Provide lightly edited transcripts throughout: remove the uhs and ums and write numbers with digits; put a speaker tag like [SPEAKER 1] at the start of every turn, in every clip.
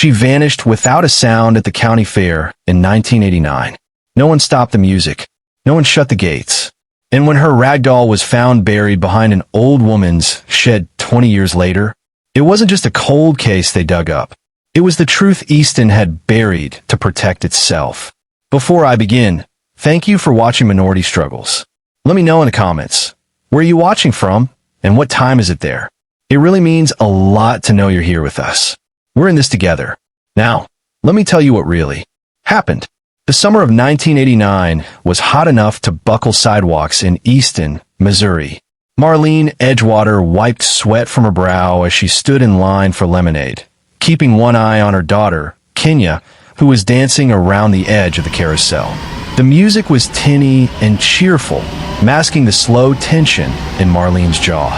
[SPEAKER 1] She vanished without a sound at the county fair in 1989. No one stopped the music. No one shut the gates. And when her ragdoll was found buried behind an old woman's shed 20 years later, it wasn't just a cold case they dug up. It was the truth Easton had buried to protect itself. Before I begin, thank you for watching Minority Struggles. Let me know in the comments, where are you watching from and what time is it there? It really means a lot to know you're here with us. We're in this together. Now, let me tell you what really happened. The summer of 1989 was hot enough to buckle sidewalks in Easton, Missouri. Marlene Edgewater wiped sweat from her brow as she stood in line for lemonade, keeping one eye on her daughter, Kenya, who was dancing around the edge of the carousel. The music was tinny and cheerful, masking the slow tension in Marlene's jaw.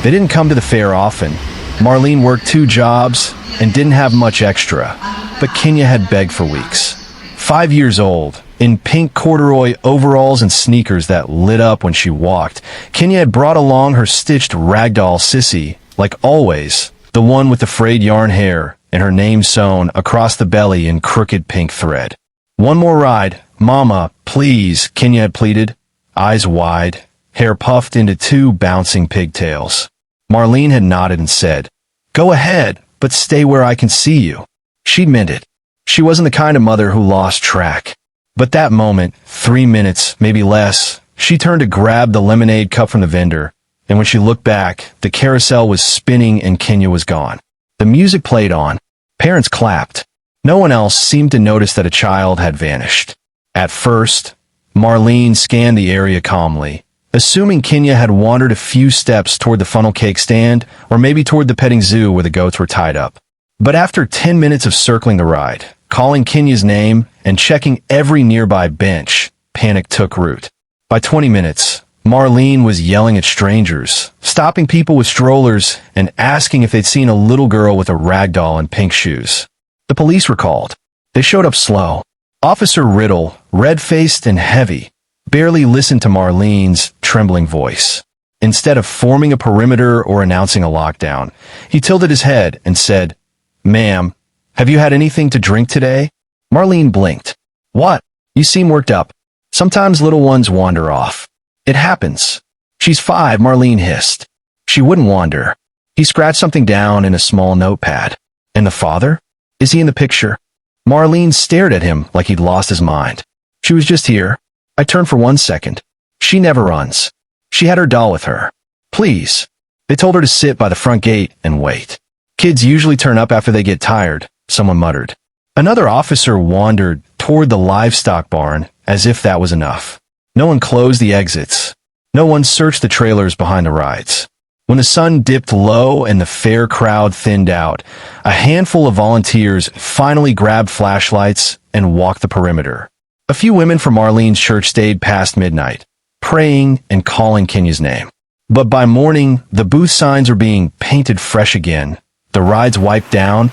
[SPEAKER 1] They didn't come to the fair often. Marlene worked 2 jobs and didn't have much extra, but Kenya had begged for weeks. 5 years old, in pink corduroy overalls and sneakers that lit up when she walked, Kenya had brought along her stitched ragdoll Sissy, like always, the one with the frayed yarn hair and her name sewn across the belly in crooked pink thread. "One more ride, Mama, please," Kenya had pleaded, eyes wide, hair puffed into 2 bouncing pigtails. Marlene had nodded and said, "Go ahead, but stay where I can see you." She'd meant it. She wasn't the kind of mother who lost track. But that moment, 3 minutes, maybe less, she turned to grab the lemonade cup from the vendor, and when she looked back, the carousel was spinning and Kenya was gone. The music played on. Parents clapped. No one else seemed to notice that a child had vanished. At first, Marlene scanned the area calmly, assuming Kenya had wandered a few steps toward the funnel cake stand or maybe toward the petting zoo where the goats were tied up. But after 10 minutes of circling the ride, calling Kenya's name and checking every nearby bench, panic took root. By 20 minutes, Marlene was yelling at strangers, stopping people with strollers, and asking if they'd seen a little girl with a rag doll and pink shoes. The police were called. They showed up slow. Officer Riddle, red-faced and heavy, barely listened to Marlene's trembling voice. Instead of forming a perimeter or announcing a lockdown, he tilted his head and said, "Ma'am, have you had anything to drink today?" Marlene blinked. "What? You seem worked up. Sometimes little ones wander off. It happens." "She's 5, Marlene hissed. "She wouldn't wander." He scratched something down in a small notepad. "And the father? Is he in the picture?" Marlene stared at him like he'd lost his mind. "She was just here. I turned for 1 second. She never runs. She had her doll with her." "Please." They told her to sit by the front gate and wait. "Kids usually turn up after they get tired," someone muttered. Another officer wandered toward the livestock barn as if that was enough. No one closed the exits. No one searched the trailers behind the rides. When the sun dipped low and the fair crowd thinned out, a handful of volunteers finally grabbed flashlights and walked the perimeter. A few women from Marlene's church stayed past midnight, praying and calling Kenya's name. But by morning, the booth signs were being painted fresh again, the rides wiped down,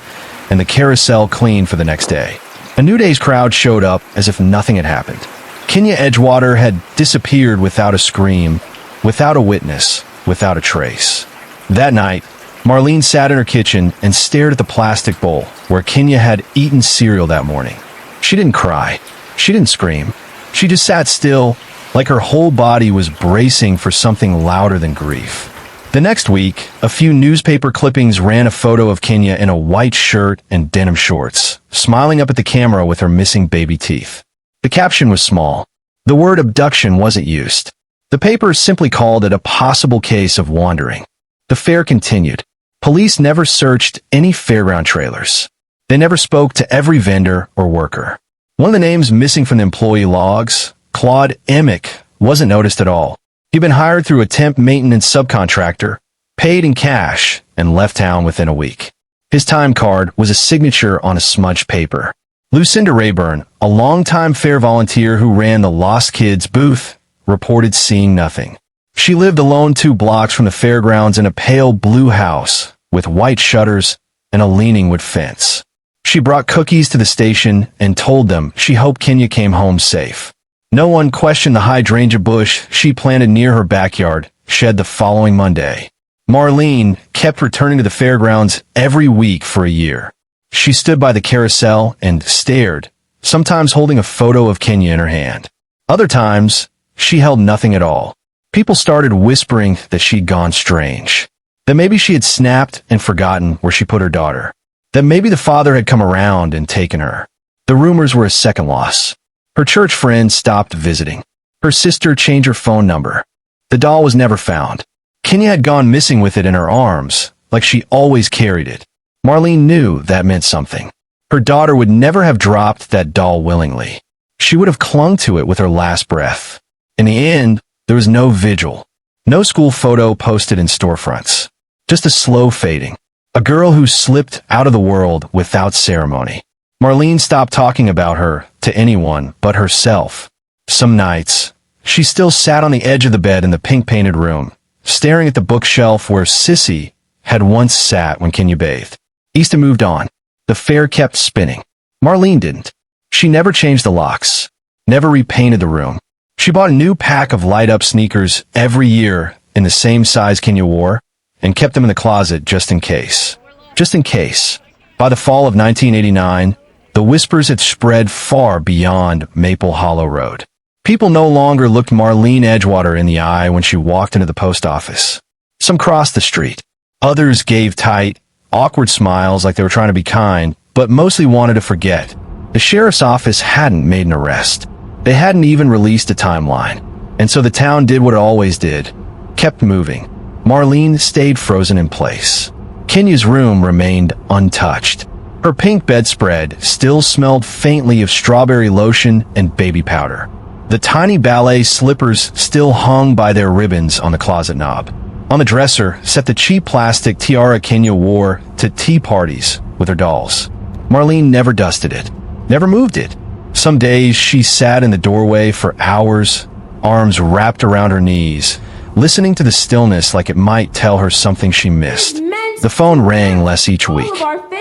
[SPEAKER 1] and the carousel cleaned for the next day. A New Day's crowd showed up as if nothing had happened. Kenya Edgewater had disappeared without a scream, without a witness, without a trace. That night, Marlene sat in her kitchen and stared at the plastic bowl where Kenya had eaten cereal that morning. She didn't cry. She didn't scream. She just sat still, like her whole body was bracing for something louder than grief. The next week, a few newspaper clippings ran a photo of Kenya in a white shirt and denim shorts, smiling up at the camera with her missing baby teeth. The caption was small. The word abduction wasn't used. The paper simply called it a possible case of wandering. The fair continued. Police never searched any fairground trailers. They never spoke to every vendor or worker. One of the names missing from the employee logs, Claude Emick, wasn't noticed at all. He'd been hired through a temp maintenance subcontractor, paid in cash, and left town within a week. His time card was a signature on a smudged paper. Lucinda Rayburn, a longtime fair volunteer who ran the Lost Kids booth, reported seeing nothing. She lived alone 2 blocks from the fairgrounds in a pale blue house with white shutters and a leaning wood fence. She brought cookies to the station and told them she hoped Kenya came home safe. No one questioned the hydrangea bush she planted near her backyard, shed the following Monday. Marlene kept returning to the fairgrounds every week for a year. She stood by the carousel and stared, sometimes holding a photo of Kenya in her hand. Other times, she held nothing at all. People started whispering that she'd gone strange, that maybe she had snapped and forgotten where she put her daughter, that maybe the father had come around and taken her. The rumors were a second loss. Her church friends stopped visiting. Her sister changed her phone number. The doll was never found. Kenya had gone missing with it in her arms, like she always carried it. Marlene knew that meant something. Her daughter would never have dropped that doll willingly. She would have clung to it with her last breath. In the end, there was no vigil, no school photo posted in storefronts, just a slow fading. A girl who slipped out of the world without ceremony. Marlene stopped talking about her to anyone but herself. Some nights, she still sat on the edge of the bed in the pink-painted room, staring at the bookshelf where Sissy had once sat when Kenya bathed. Easton moved on. The fair kept spinning. Marlene didn't. She never changed the locks, never repainted the room. She bought a new pack of light-up sneakers every year in the same size Kenya wore, and kept them in the closet just in case. Just in case. By the fall of 1989, the whispers had spread far beyond Maple Hollow Road. People no longer looked Marlene Edgewater in the eye when she walked into the post office. Some crossed the street. Others gave tight, awkward smiles like they were trying to be kind, but mostly wanted to forget. The sheriff's office hadn't made an arrest. They hadn't even released a timeline. And so the town did what it always did, kept moving. Marlene stayed frozen in place. Kenya's room remained untouched. Her pink bedspread still smelled faintly of strawberry lotion and baby powder. The tiny ballet slippers still hung by their ribbons on the closet knob. On the dresser sat the cheap plastic tiara Kenya wore to tea parties with her dolls. Marlene never dusted it, never moved it. Some days she sat in the doorway for hours, arms wrapped around her knees, listening to the stillness like it might tell her something she missed. The phone rang less each week.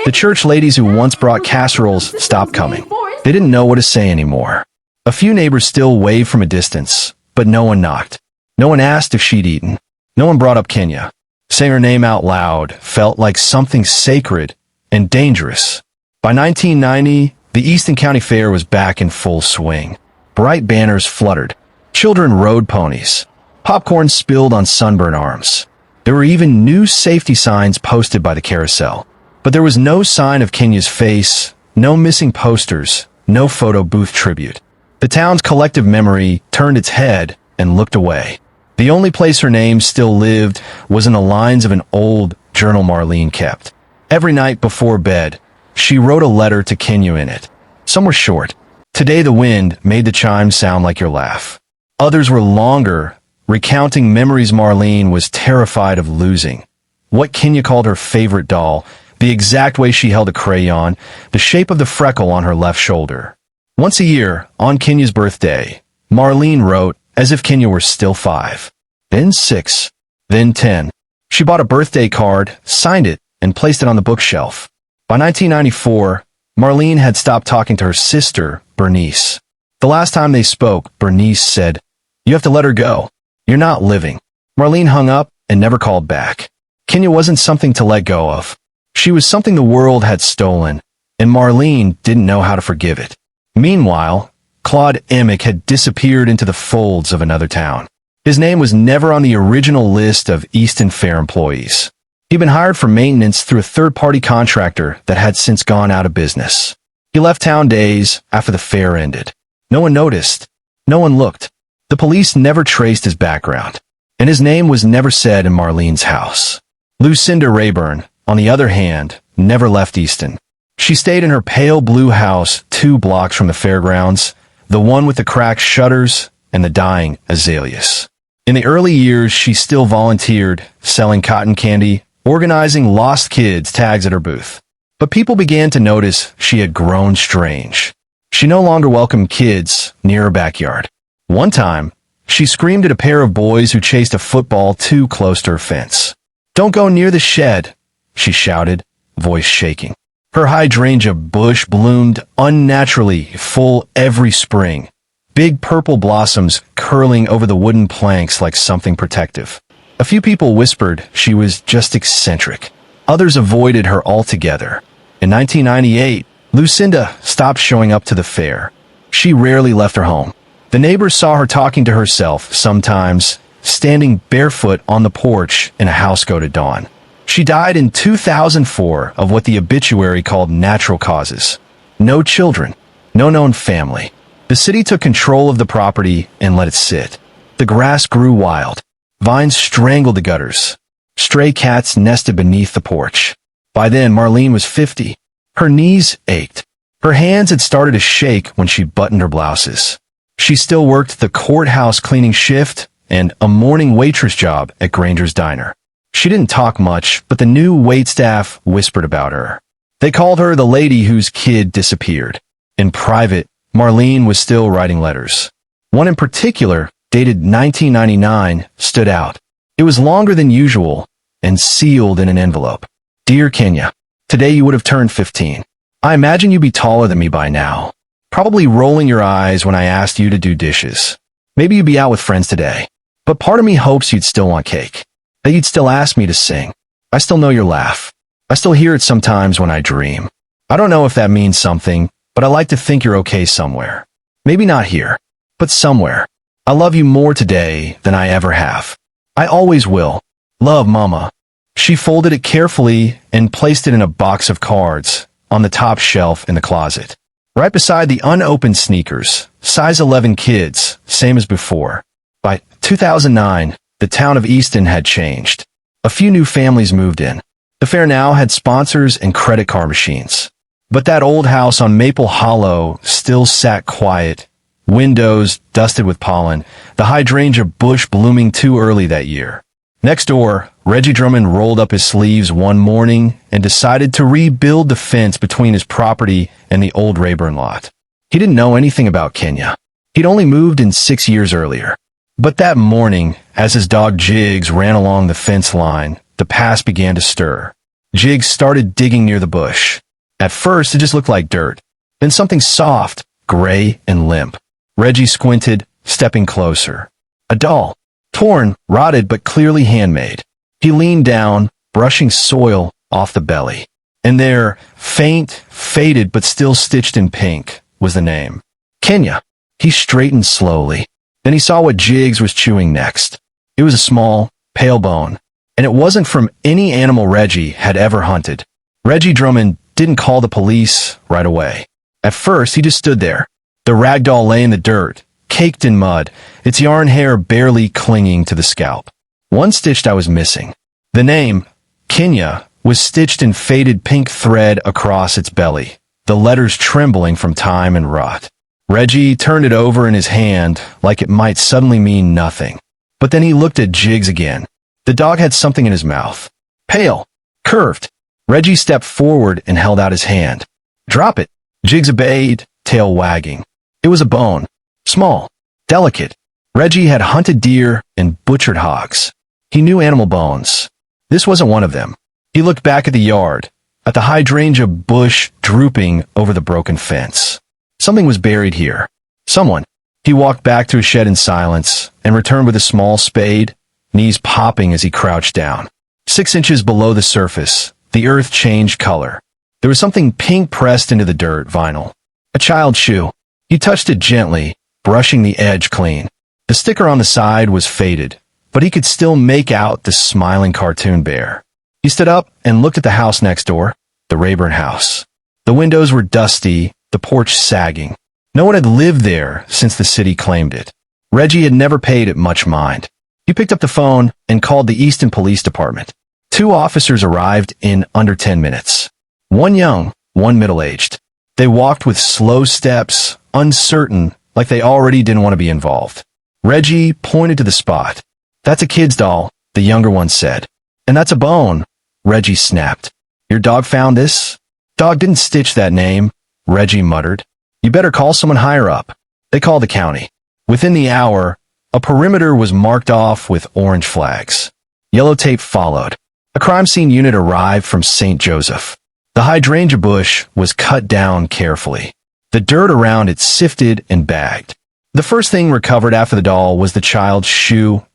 [SPEAKER 1] The church ladies who once brought casseroles stopped coming. They didn't know what to say anymore. A few neighbors still waved from a distance, but no one knocked. No one asked if she'd eaten. No one brought up Kenya. Saying her name out loud felt like something sacred and dangerous. By 1990, the Easton County Fair was back in full swing. Bright banners fluttered. Children rode ponies. Popcorn spilled on sunburned arms. There were even new safety signs posted by the carousel. But there was no sign of Kenya's face, no missing posters, no photo booth tribute. The town's collective memory turned its head and looked away. The only place her name still lived was in the lines of an old journal Marlene kept. Every night before bed, she wrote a letter to Kenya in it. Some were short. Today the wind made the chimes sound like your laugh. Others were longer, recounting memories Marlene was terrified of losing. What Kenya called her favorite doll, the exact way she held a crayon, the shape of the freckle on her left shoulder. Once a year, on Kenya's birthday, Marlene wrote as if Kenya were still 5, then 6, then 10. She bought a birthday card, signed it, and placed it on the bookshelf. By 1994, Marlene had stopped talking to her sister, Bernice. The last time they spoke, Bernice said, "You have to let her go. You're not living." Marlene hung up and never called back. Kenya wasn't something to let go of. She was something the world had stolen, and Marlene didn't know how to forgive it. Meanwhile, Claude Emick had disappeared into the folds of another town. His name was never on the original list of Easton Fair employees. He'd been hired for maintenance through a third-party contractor that had since gone out of business. He left town days after the fair ended. No one noticed. No one looked. The police never traced his background, and his name was never said in Marlene's house. Lucinda Rayburn, on the other hand, never left Easton. She stayed in her pale blue house 2 blocks from the fairgrounds, the one with the cracked shutters and the dying azaleas. In the early years, she still volunteered, selling cotton candy, organizing lost kids tags at her booth. But people began to notice she had grown strange. She no longer welcomed kids near her backyard. One time, she screamed at a pair of boys who chased a football too close to her fence. "Don't go near the shed," she shouted, voice shaking. Her hydrangea bush bloomed unnaturally full every spring, big purple blossoms curling over the wooden planks like something protective. A few people whispered she was just eccentric. Others avoided her altogether. In 1998, Lucinda stopped showing up to the fair. She rarely left her home. The neighbors saw her talking to herself sometimes, standing barefoot on the porch in a houseboat at dawn. She died in 2004 of what the obituary called natural causes. No children, no known family. The city took control of the property and let it sit. The grass grew wild. Vines strangled the gutters. Stray cats nested beneath the porch. By then, Marlene was 50. Her knees ached. Her hands had started to shake when she buttoned her blouses. She still worked the courthouse cleaning shift and a morning waitress job at Granger's Diner. She didn't talk much, but the new waitstaff whispered about her. They called her the lady whose kid disappeared. In private, Marlene was still writing letters. One in particular, dated 1999, stood out. It was longer than usual and sealed in an envelope. Dear Kenya, today you would have turned 15. I imagine you'd be taller than me by now. Probably rolling your eyes when I asked you to do dishes. Maybe you'd be out with friends today. But part of me hopes you'd still want cake. That you'd still ask me to sing. I still know your laugh. I still hear it sometimes when I dream. I don't know if that means something, but I like to think you're okay somewhere. Maybe not here, but somewhere. I love you more today than I ever have. I always will. Love, Mama. She folded it carefully and placed it in a box of cards on the top shelf in the closet. Right beside the unopened sneakers, size 11 kids, same as before. By 2009, the town of Easton had changed. A few new families moved in. The fair now had sponsors and credit card machines. But that old house on Maple Hollow still sat quiet, windows dusted with pollen, the hydrangea bush blooming too early that year. Next door, Reggie Drummond rolled up his sleeves one morning and decided to rebuild the fence between his property and the old Rayburn lot. He didn't know anything about Kenya. He'd only moved in 6 years earlier. But that morning, as his dog Jiggs ran along the fence line, the past began to stir. Jiggs started digging near the bush. At first, it just looked like dirt. Then something soft, gray, and limp. Reggie squinted, stepping closer. A doll. Torn, rotted, but clearly handmade. He leaned down, brushing soil off the belly. And there, faint, faded, but still stitched in pink, was the name. Kenya. He straightened slowly. Then he saw what Jiggs was chewing next. It was a small, pale bone, and it wasn't from any animal Reggie had ever hunted. Reggie Drummond didn't call the police right away. At first, he just stood there. The ragdoll lay in the dirt, caked in mud, its yarn hair barely clinging to the scalp. One stitch that was missing. The name, Kenya, was stitched in faded pink thread across its belly, the letters trembling from time and rot. Reggie turned it over in his hand like it might suddenly mean nothing. But then he looked at Jiggs again. The dog had something in his mouth. Pale. Curved. Reggie stepped forward and held out his hand. Drop it. Jiggs obeyed, tail wagging. It was a bone. Small. Delicate. Reggie had hunted deer and butchered hogs. He knew animal bones. This wasn't one of them. He looked back at the yard, at the hydrangea bush drooping over the broken fence. Something was buried here. Someone. He walked back to his shed in silence and returned with a small spade, knees popping as he crouched down. 6 inches below the surface, the earth changed color. There was something pink pressed into the dirt vinyl. A child's shoe. He touched it gently, brushing the edge clean. The sticker on the side was faded, but he could still make out the smiling cartoon bear. He stood up and looked at the house next door, the Rayburn house. The windows were dusty, the porch sagging. No one had lived there since the city claimed it. Reggie had never paid it much mind. He picked up the phone and called the Easton Police Department. 2 officers arrived in under 10 minutes. One young, one middle-aged. They walked with slow steps, uncertain, like they already didn't want to be involved. Reggie pointed to the spot. That's a kid's doll, the younger one said. And that's a bone, Reggie snapped. Your dog found this? Dog didn't stitch that name, Reggie muttered. You better call someone higher up. They called the county. Within the hour, a perimeter was marked off with orange flags. Yellow tape followed. A crime scene unit arrived from St. Joseph. The hydrangea bush was cut down carefully. The dirt around it sifted and bagged. The first thing recovered after the doll was the child's shoe,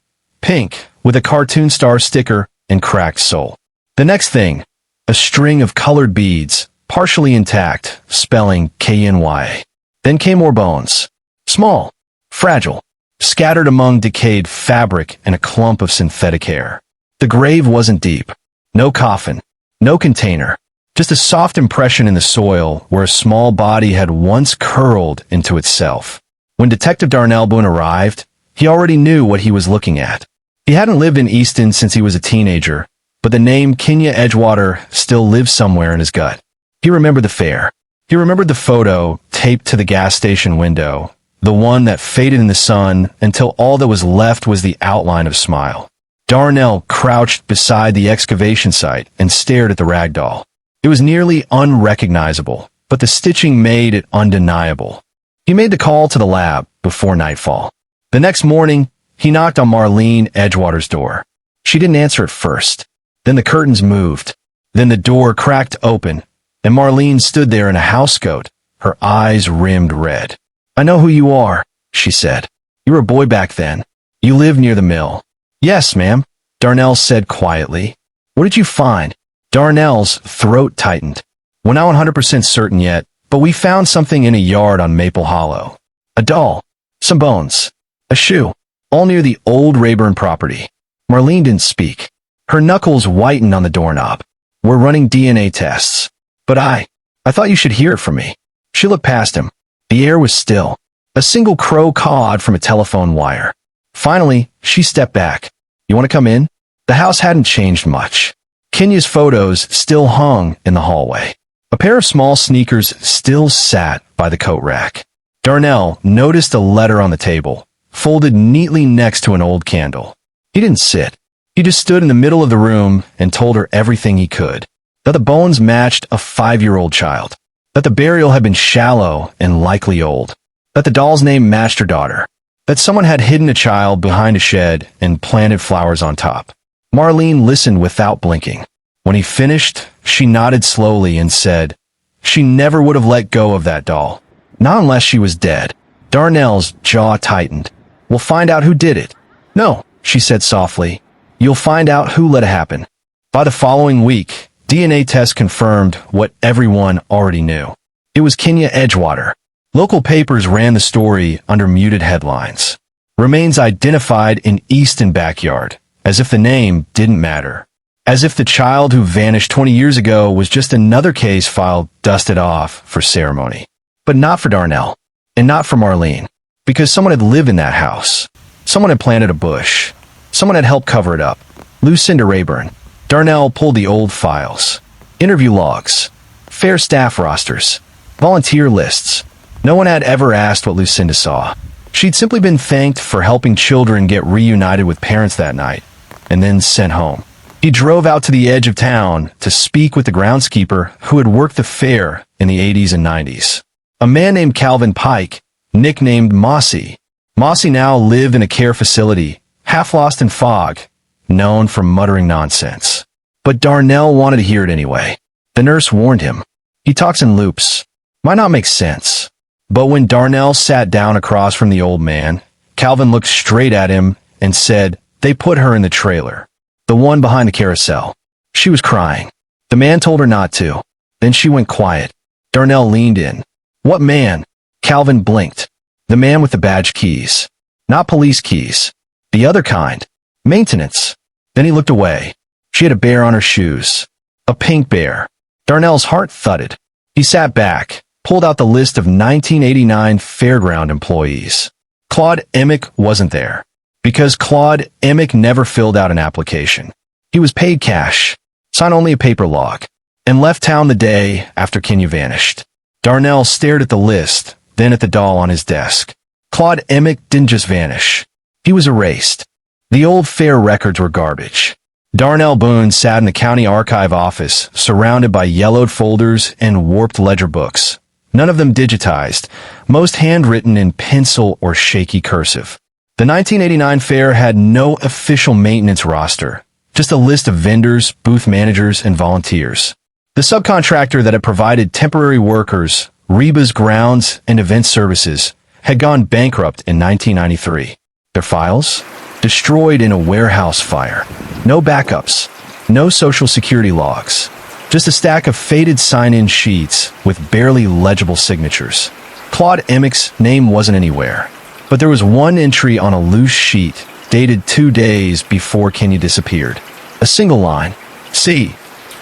[SPEAKER 1] pink, with a cartoon star sticker and cracked sole. The next thing, a string of colored beads, partially intact, spelling K-N-Y. Then came more bones. Small, fragile, scattered among decayed fabric and a clump of synthetic hair. The grave wasn't deep. No coffin. No container. Just a soft impression in the soil where a small body had once curled into itself. When Detective Darnell Boone arrived, he already knew what he was looking at. He hadn't lived in Easton since he was a teenager, but the name Kenya Edgewater still lived somewhere in his gut. He remembered the fair. He remembered the photo taped to the gas station window, the one that faded in the sun until all that was left was the outline of Smile. Darnell crouched beside the excavation site and stared at the ragdoll. It was nearly unrecognizable, but the stitching made it undeniable. He made the call to the lab before nightfall. The next morning, he knocked on Marlene Edgewater's door. She didn't answer at first. Then the curtains moved. Then the door cracked open, and Marlene stood there in a housecoat, her eyes rimmed red. "I know who you are," she said. "You were a boy back then. You lived near the mill." "Yes, ma'am," Darnell said quietly. "What did you find?" Darnell's throat tightened. "We're not 100% certain yet, but we found something in a yard on Maple Hollow. A doll, some bones, a shoe, all near the old Rayburn property." Marlene didn't speak. Her knuckles whitened on the doorknob. "We're running DNA tests." "But I thought you should hear it from me." She looked past him. The air was still. A single crow cawed from a telephone wire. Finally, she stepped back. "You want to come in?" The house hadn't changed much. Kenya's photos still hung in the hallway. A pair of small sneakers still sat by the coat rack. Darnell noticed a letter on the table, folded neatly next to an old candle. He didn't sit. He just stood in the middle of the room and told her everything he could. That the bones matched a 5-year-old child. That the burial had been shallow and likely old. That the doll's name matched her daughter. That someone had hidden a child behind a shed and planted flowers on top. Marlene listened without blinking. When he finished, she nodded slowly and said, "She never would have let go of that doll. Not unless she was dead." Darnell's jaw tightened. "We'll find out who did it." "No," she said softly. "You'll find out who let it happen." By the following week, DNA tests confirmed what everyone already knew. It was Kenya Edgewater. Local papers ran the story under muted headlines. "Remains identified in Easton backyard," as if the name didn't matter. As if the child who vanished 20 years ago was just another case file dusted off for ceremony. But not for Darnell. And not for Marlene. Because someone had lived in that house. Someone had planted a bush. Someone had helped cover it up. Lucinda Rayburn. Darnell pulled the old files. Interview logs. Fair staff rosters. Volunteer lists. No one had ever asked what Lucinda saw. She'd simply been thanked for helping children get reunited with parents that night, and then sent home. He drove out to the edge of town to speak with the groundskeeper who had worked the fair in the 80s and 90s. A man named Calvin Pike, nicknamed Mossy. Mossy now lived in a care facility, half lost in fog, known for muttering nonsense. But Darnell wanted to hear it anyway. The nurse warned him. He talks in loops. Might not make sense. But when Darnell sat down across from the old man, Calvin looked straight at him and said, "They put her in the trailer. The one behind the carousel." She was crying. The man told her not to. Then she went quiet. Darnell leaned in. "What man?" Calvin blinked. "The man with the badge keys. Not police keys. The other kind. Maintenance." Then he looked away. She had a bear on her shoes. A pink bear. Darnell's heart thudded. He sat back, pulled out the list of 1989 fairground employees. Claude Emick wasn't there. Because Claude Emick never filled out an application. He was paid cash, signed only a paper log, and left town the day after Kenya vanished. Darnell stared at the list, then at the doll on his desk. Claude Emick didn't just vanish. He was erased. The old fair records were garbage. Darnell Boone sat in the county archive office, surrounded by yellowed folders and warped ledger books. None of them digitized, most handwritten in pencil or shaky cursive. The 1989 fair had no official maintenance roster, just a list of vendors, booth managers, and volunteers. The subcontractor that had provided temporary workers, Reba's Grounds and Event Services, had gone bankrupt in 1993. Their files? Destroyed in a warehouse fire. No backups. No social security logs. Just a stack of faded sign-in sheets with barely legible signatures. Claude Emick's name wasn't anywhere, but there was one entry on a loose sheet dated 2 days before Kenya disappeared. A single line. C.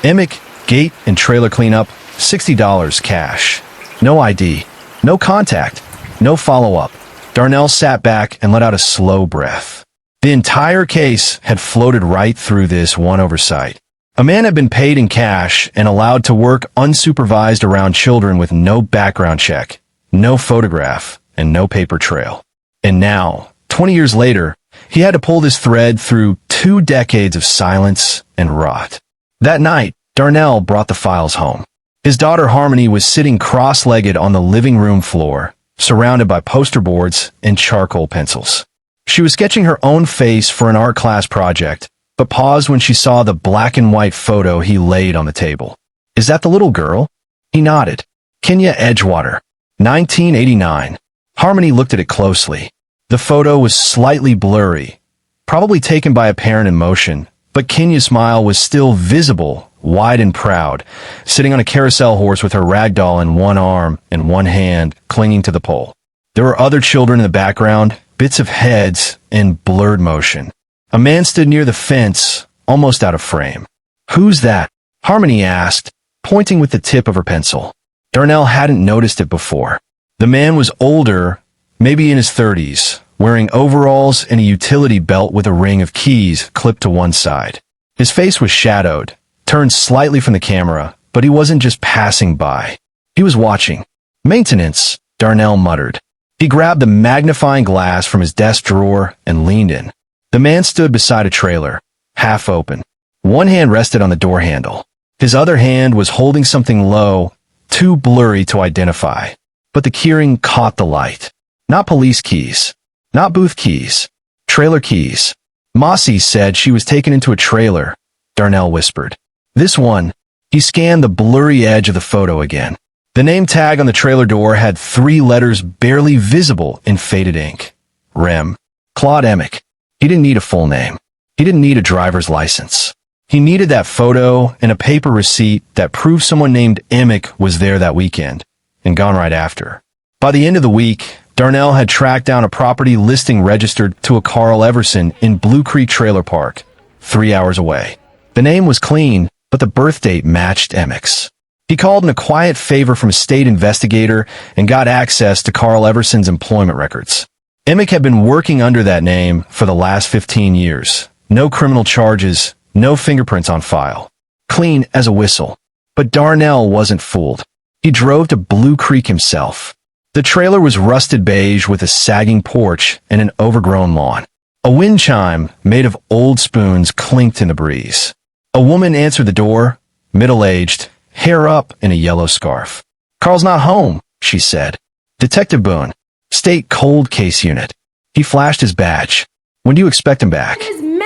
[SPEAKER 1] Emick, gate and trailer cleanup, $60 cash. No ID. No contact. No follow-up. Darnell sat back and let out a slow breath. The entire case had floated right through this one oversight. A man had been paid in cash and allowed to work unsupervised around children with no background check, no photograph, and no paper trail. And now, 20 years later, he had to pull this thread through 2 decades of silence and rot. That night, Darnell brought the files home. His daughter Harmony was sitting cross-legged on the living room floor, surrounded by poster boards and charcoal pencils. She was sketching her own face for an art class project, but paused when she saw the black and white photo he laid on the table. "Is that the little girl?" He nodded. "Kenya Edgewater, 1989. Harmony looked at it closely. The photo was slightly blurry, probably taken by a parent in motion, but Kenya's smile was still visible, wide and proud, sitting on a carousel horse with her ragdoll in one arm and one hand clinging to the pole. There were other children in the background, bits of heads in blurred motion. A man stood near the fence, almost out of frame. "Who's that?" Harmony asked, pointing with the tip of her pencil. Darnell hadn't noticed it before. The man was older, maybe in his 30s, wearing overalls and a utility belt with a ring of keys clipped to one side. His face was shadowed, turned slightly from the camera, but he wasn't just passing by. He was watching. "Maintenance," Darnell muttered. He grabbed the magnifying glass from his desk drawer and leaned in. The man stood beside a trailer, half open. One hand rested on the door handle. His other hand was holding something low, too blurry to identify. But the keyring caught the light. Not police keys. Not booth keys. Trailer keys. "Mossy said she was taken into a trailer," Darnell whispered. "This one." He scanned the blurry edge of the photo again. The name tag on the trailer door had 3 letters barely visible in faded ink. Rem. Claude Emick. He didn't need a full name. He didn't need a driver's license. He needed that photo and a paper receipt that proved someone named Emick was there that weekend and gone right after. By the end of the week, Darnell had tracked down a property listing registered to a Carl Everson in Blue Creek Trailer Park, 3 hours away. The name was clean, but the birth date matched Emick's. He called in a quiet favor from a state investigator and got access to Carl Everson's employment records. Emick had been working under that name for the last 15 years. No criminal charges, no fingerprints on file. Clean as a whistle. But Darnell wasn't fooled. He drove to Blue Creek himself. The trailer was rusted beige with a sagging porch and an overgrown lawn. A wind chime made of old spoons clinked in the breeze. A woman answered the door, middle-aged, hair up in a yellow scarf. "Carl's not home," she said. "Detective Boone, State Cold Case Unit." He flashed his badge. "When do you expect him back?"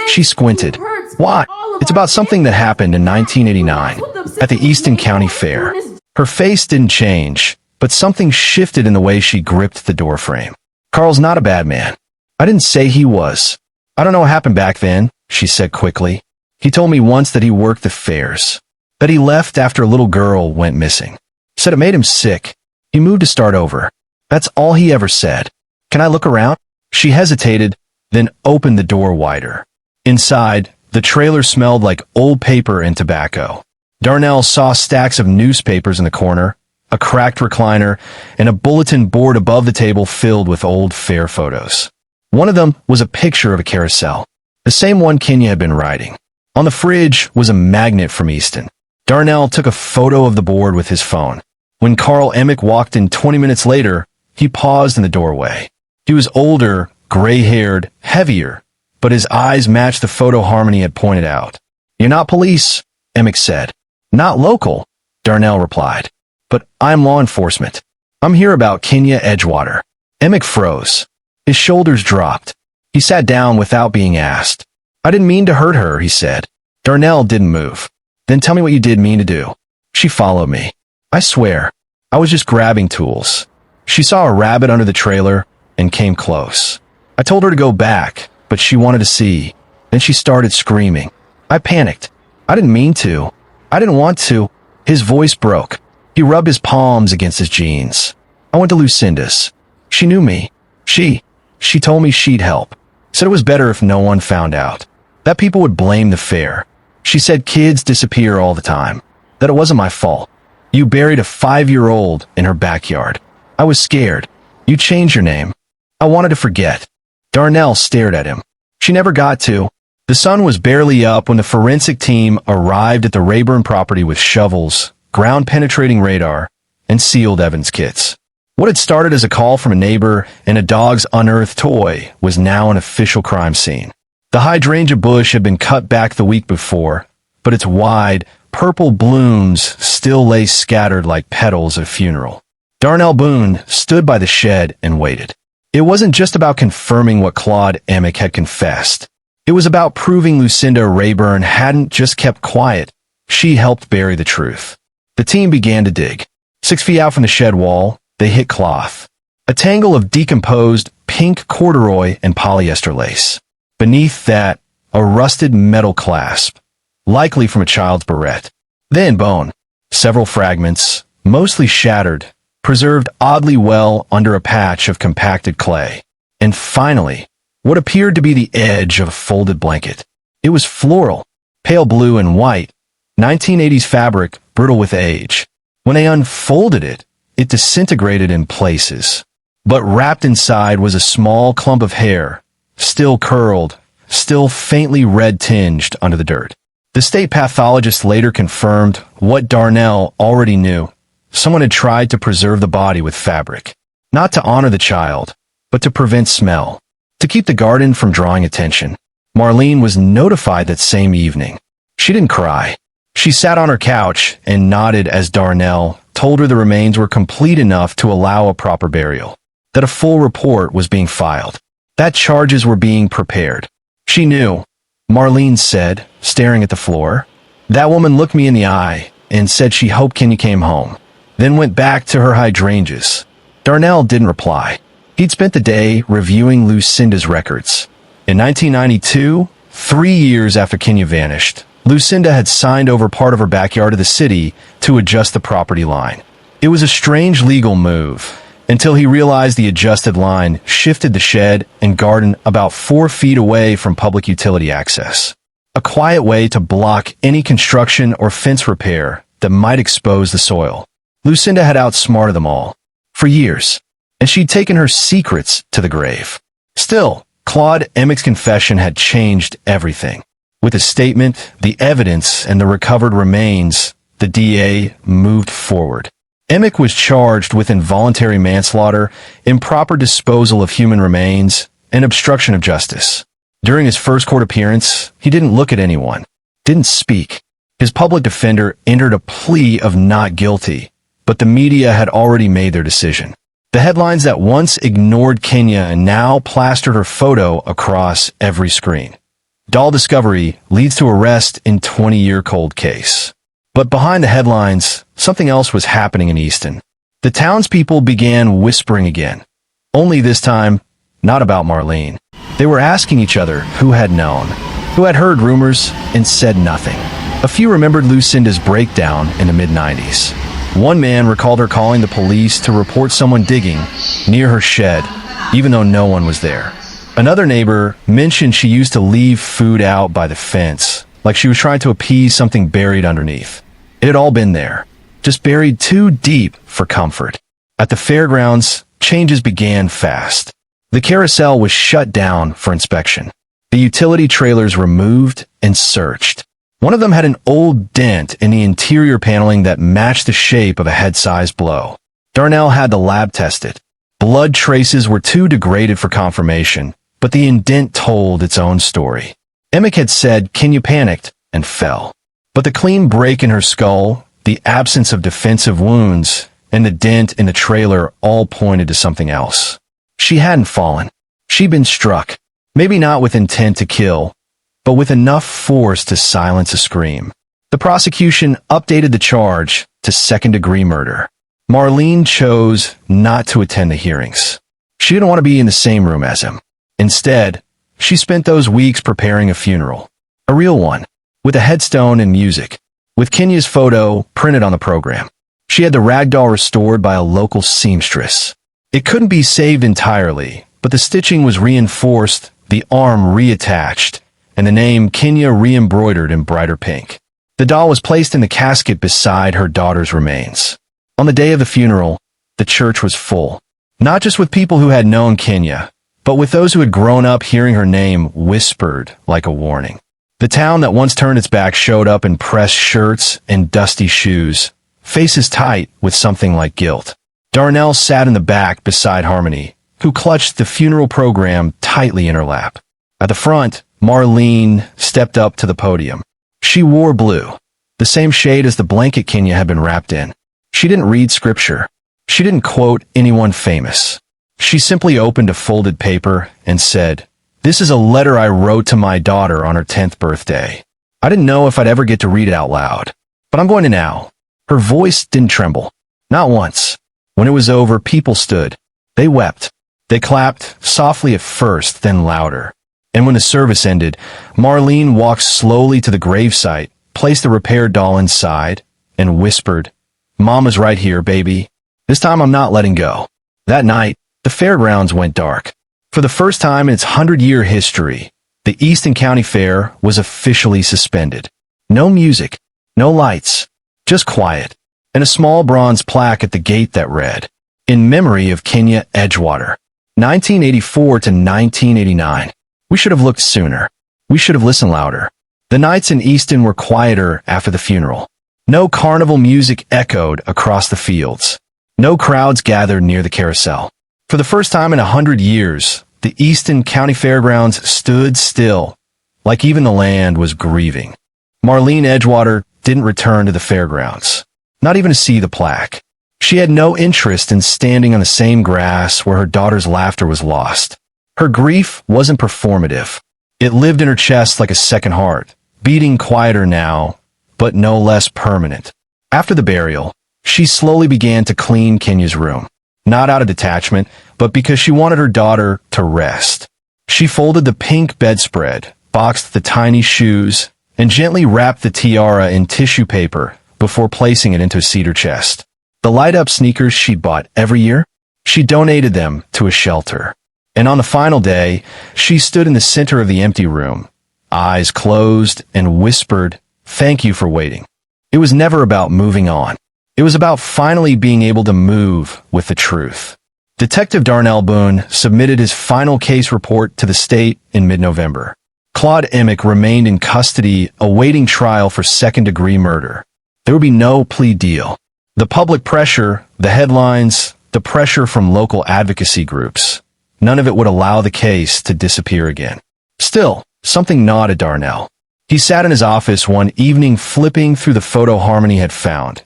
[SPEAKER 1] She squinted. "Why?" "It's about something that happened in 1989 at the Easton County Fair." Her face didn't change, but something shifted in the way she gripped the doorframe. "Carl's not a bad man." "I didn't say he was." "I don't know what happened back then," she said quickly. "He told me once that he worked the fairs, that he left after a little girl went missing. Said it made him sick. He moved to start over. That's all he ever said." "Can I look around?" She hesitated, then opened the door wider. Inside, the trailer smelled like old paper and tobacco. Darnell saw stacks of newspapers in the corner, a cracked recliner, and a bulletin board above the table filled with old fair photos. One of them was a picture of a carousel, the same one Kenya had been riding. On the fridge was a magnet from Easton. Darnell took a photo of the board with his phone. When Carl Emick walked in 20 minutes later, he paused in the doorway. He was older, gray-haired, heavier, but his eyes matched the photo Harmony had pointed out. "You're not police," Emick said. "Not local," Darnell replied. "But I'm law enforcement. I'm here about Kenya Edgewater." Emick froze. His shoulders dropped. He sat down without being asked. "I didn't mean to hurt her," he said. Darnell didn't move. "Then tell me what you did mean to do." "She followed me. I swear. I was just grabbing tools. She saw a rabbit under the trailer and came close. I told her to go back, but she wanted to see. Then she started screaming. I panicked. I didn't mean to. I didn't want to. His voice broke. He rubbed his palms against his jeans. I went to Lucinda's. She knew me. She told me she'd help. Said it was better if no one found out. That people would blame the fair. She said kids disappear all the time. That it wasn't my fault. You buried a 5-year-old in her backyard. I was scared. You changed your name. I wanted to forget. Darnell stared at him. She never got to. The sun was barely up when the forensic team arrived at the Rayburn property with shovels, ground-penetrating radar, and sealed evidence kits. What had started as a call from a neighbor and a dog's unearthed toy was now an official crime scene. The hydrangea bush had been cut back the week before, but its wide, purple blooms still lay scattered like petals at a funeral. Darnell Boone stood by the shed and waited. It wasn't just about confirming what Claude Emick had confessed. It was about proving Lucinda Rayburn hadn't just kept quiet. She helped bury the truth. The team began to dig. 6 feet out from the shed wall, they hit cloth. A tangle of decomposed pink corduroy and polyester lace. Beneath that, a rusted metal clasp, likely from a child's barrette. Then bone. Several fragments, mostly shattered, preserved oddly well under a patch of compacted clay. And finally, what appeared to be the edge of a folded blanket. It was floral, pale blue and white, 1980s fabric, brittle with age. When they unfolded it, it disintegrated in places. But wrapped inside was a small clump of hair, still curled, still faintly red-tinged under the dirt. The state pathologist later confirmed what Darnell already knew. Someone had tried to preserve the body with fabric. Not to honor the child, but to prevent smell. To keep the garden from drawing attention. Marlene was notified that same evening. She didn't cry. She sat on her couch and nodded as Darnell told her the remains were complete enough to allow a proper burial. That a full report was being filed. That charges were being prepared. She knew. Marlene said, staring at the floor. That woman looked me in the eye and said she hoped Kenya came home. Then went back to her hydrangeas. Darnell didn't reply. He'd spent the day reviewing Lucinda's records. In 1992, 3 years after Kenya vanished, Lucinda had signed over part of her backyard to the city to adjust the property line. It was a strange legal move, until he realized the adjusted line shifted the shed and garden about 4 feet away from public utility access. A quiet way to block any construction or fence repair that might expose the soil. Lucinda had outsmarted them all. For years. And she'd taken her secrets to the grave. Still, Claude Emick's confession had changed everything. With the statement, the evidence, and the recovered remains, the DA moved forward. Emick was charged with involuntary manslaughter, improper disposal of human remains, and obstruction of justice. During his first court appearance, he didn't look at anyone, didn't speak. His public defender entered a plea of not guilty, but the media had already made their decision. The headlines that once ignored Kenya and now plastered her photo across every screen. Doll discovery leads to arrest in 20-year cold case. But behind the headlines, something else was happening in Easton. The townspeople began whispering again. Only this time, not about Marlene. They were asking each other who had known, who had heard rumors and said nothing. A few remembered Lucinda's breakdown in the mid-90s. One man recalled her calling the police to report someone digging near her shed, even though no one was there. Another neighbor mentioned she used to leave food out by the fence, like she was trying to appease something buried underneath. It had all been there, just buried too deep for comfort. At the fairgrounds, changes began fast. The carousel was shut down for inspection. The utility trailers removed and searched. One of them had an old dent in the interior paneling that matched the shape of a head-sized blow. Darnell had the lab tested. Blood traces were too degraded for confirmation, but the indent told its own story. Emick had said Kenya panicked and fell. But the clean break in her skull, the absence of defensive wounds, and the dent in the trailer all pointed to something else. She hadn't fallen. She'd been struck. Maybe not with intent to kill, but with enough force to silence a scream. The prosecution updated the charge to second-degree murder. Marlene chose not to attend the hearings. She didn't want to be in the same room as him. Instead, she spent those weeks preparing a funeral. A real one, with a headstone and music. with Kenya's photo printed on the program. She had the ragdoll restored by a local seamstress. It couldn't be saved entirely, but the stitching was reinforced, the arm reattached, and the name Kenya re-embroidered in brighter pink. The doll was placed in the casket beside her daughter's remains. On the day of the funeral, the church was full, not just with people who had known Kenya, but with those who had grown up hearing her name whispered like a warning. The town that once turned its back showed up in pressed shirts and dusty shoes, faces tight with something like guilt. Darnell sat in the back beside Harmony, who clutched the funeral program tightly in her lap. At the front, Marlene stepped up to the podium. She wore blue, the same shade as the blanket Kenya had been wrapped in. She didn't read scripture. She didn't quote anyone famous. She simply opened a folded paper and said, "This is a letter I wrote to my daughter on her 10th birthday. I didn't know if I'd ever get to read it out loud, but I'm going to now." Her voice didn't tremble. Not once. When it was over, people stood. They wept. They clapped, softly at first, then louder. And when the service ended, Marlene walked slowly to the gravesite, placed the repaired doll inside, and whispered, "Mama's right here, baby. This time I'm not letting go." That night, the fairgrounds went dark. For the first time in its 100-year history, the Easton County Fair was officially suspended. No music, no lights, just quiet, and a small bronze plaque at the gate that read, "In memory of Kenya Edgewater, 1984 to 1989. We should have looked sooner. We should have listened louder." The nights in Easton were quieter after the funeral. No carnival music echoed across the fields. No crowds gathered near the carousel. For the first time in 100 years, the Easton County Fairgrounds stood still, like even the land was grieving. Marlene Edgewater didn't return to the fairgrounds, not even to see the plaque. She had no interest in standing on the same grass where her daughter's laughter was lost. Her grief wasn't performative. It lived in her chest like a second heart, beating quieter now, but no less permanent. After the burial, she slowly began to clean Kenya's room, not out of detachment, but because she wanted her daughter to rest. She folded the pink bedspread, boxed the tiny shoes, and gently wrapped the tiara in tissue paper before placing it into a cedar chest. The light-up sneakers she'd bought every year, she donated them to a shelter. And on the final day, she stood in the center of the empty room, eyes closed, and whispered, "Thank you for waiting." It was never about moving on. It was about finally being able to move with the truth. Detective Darnell Boone submitted his final case report to the state in mid-November. Claude Emick remained in custody awaiting trial for second-degree murder. There would be no plea deal. The public pressure, the headlines, the pressure from local advocacy groups, none of it would allow the case to disappear again. Still, something gnawed at Darnell. He sat in his office one evening flipping through the photo Harmony had found.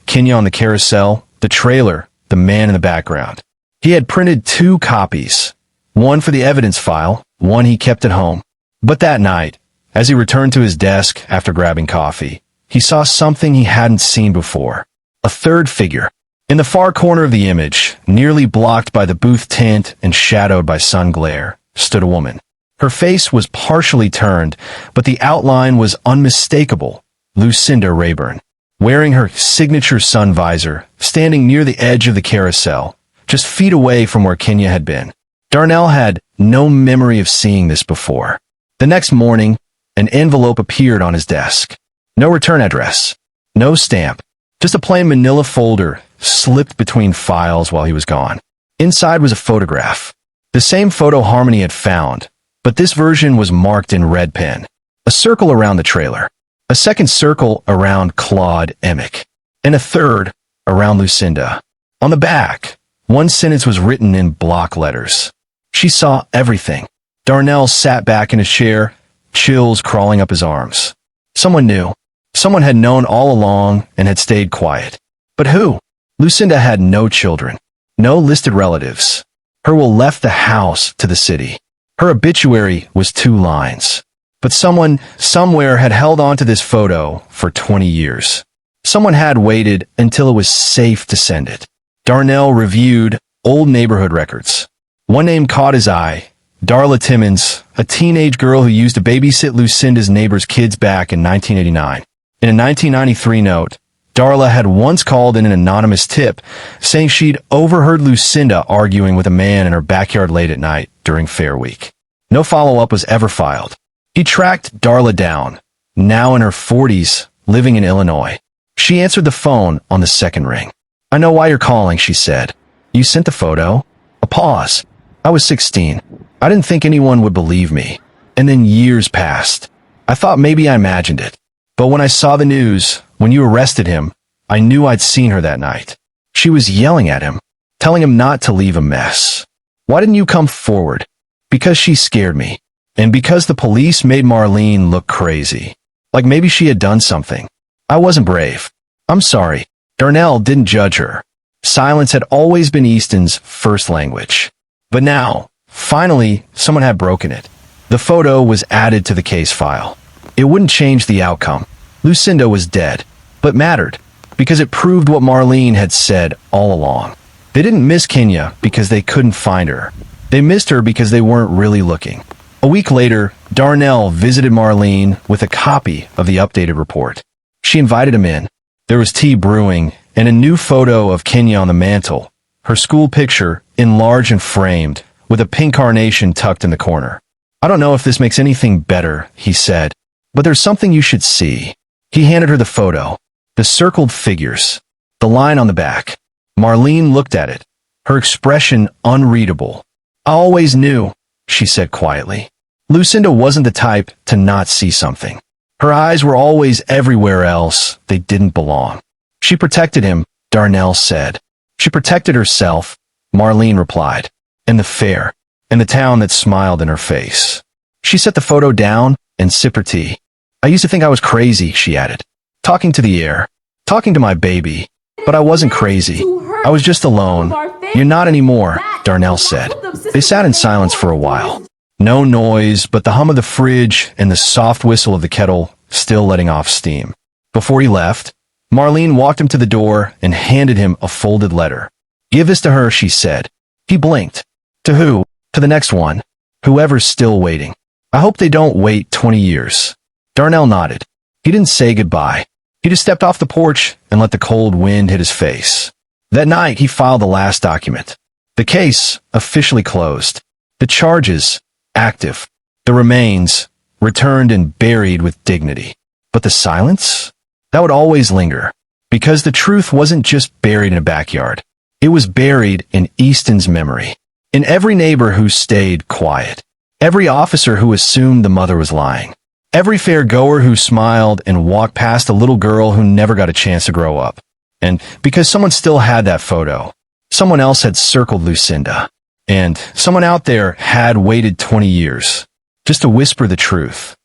[SPEAKER 1] Kenya on the carousel, the trailer, the man in the background. He had printed 2 copies, one for the evidence file, one he kept at home. But that night, as he returned to his desk after grabbing coffee, he saw something he hadn't seen before. A third figure. In the far corner of the image, nearly blocked by the booth tint and shadowed by sun glare, stood a woman. Her face was partially turned, but the outline was unmistakable. Lucinda Rayburn, wearing her signature sun visor, standing near the edge of the carousel, just feet away from where Kenya had been. Darnell had no memory of seeing this before. The next morning, an envelope appeared on his desk. No return address, no stamp, just a plain manila folder slipped between files while he was gone. Inside was a photograph. The same photo Harmony had found, but this version was marked in red pen. A circle around the trailer, a second circle around Claude Emick, and a third around Lucinda. On the back, one sentence was written in block letters. She saw everything. Darnell sat back in his chair, chills crawling up his arms. Someone knew. Someone had known all along and had stayed quiet. But who? Lucinda had no children, no listed relatives. Her will left the house to the city. Her obituary was 2 lines. But someone, somewhere, had held on to this photo for 20 years. Someone had waited until it was safe to send it. Darnell reviewed old neighborhood records. One name caught his eye. Darla Timmons, a teenage girl who used to babysit Lucinda's neighbor's kids back in 1989. In a 1993 note, Darla had once called in an anonymous tip saying she'd overheard Lucinda arguing with a man in her backyard late at night during Fair Week. No follow-up was ever filed. He tracked Darla down, now in her 40s, living in Illinois. She answered the phone on the second ring. "I know why you're calling," she said. "You sent the photo?" A pause. "I was 16. I didn't think anyone would believe me. And then years passed. I thought maybe I imagined it. But when I saw the news, when you arrested him, I knew I'd seen her that night. She was yelling at him, telling him not to leave a mess. Why didn't you come forward?" "Because she scared me. And because the police made Marlene look crazy. Like maybe she had done something. I wasn't brave. I'm sorry." Darnell didn't judge her. Silence had always been Easton's first language. But now, finally, someone had broken it. The photo was added to the case file. It wouldn't change the outcome. Lucinda was dead, but mattered, because it proved what Marlene had said all along. They didn't miss Kenya because they couldn't find her. They missed her because they weren't really looking. A week later, Darnell visited Marlene with a copy of the updated report. She invited him in. There was tea brewing and a new photo of Kenya on the mantel, her school picture enlarged and framed, with a pink carnation tucked in the corner. "I don't know if this makes anything better," he said, "but there's something you should see." He handed her the photo, the circled figures, the line on the back. Marlene looked at it, her expression unreadable. "I always knew," she said quietly. Lucinda wasn't the type to not see something. Her eyes were always everywhere else they didn't belong. "She protected him," Darnell said. "She protected herself," Marlene replied. "And the fair, and the town that smiled in her face." She set the photo down and sipped her tea. "I used to think I was crazy," she added. "Talking to the air, talking to my baby. But I wasn't crazy. I was just alone." "You're not anymore," Darnell said. They sat in silence for a while. No noise but the hum of the fridge and the soft whistle of the kettle still letting off steam. Before he left, Marlene walked him to the door and handed him a folded letter. "Give this to her," she said. He blinked. "To who?" "To the next one. Whoever's still waiting. I hope they don't wait 20 years. Darnell nodded. He didn't say goodbye. He just stepped off the porch and let the cold wind hit his face. That night, he filed the last document. The case officially closed. The charges active. The remains returned and buried with dignity. But the silence? That would always linger. Because the truth wasn't just buried in a backyard. It was buried in Easton's memory. In every neighbor who stayed quiet. Every officer who assumed the mother was lying. Every fair-goer who smiled and walked past a little girl who never got a chance to grow up. And because someone still had that photo, someone else had circled Lucinda. And someone out there had waited 20 years just to whisper the truth.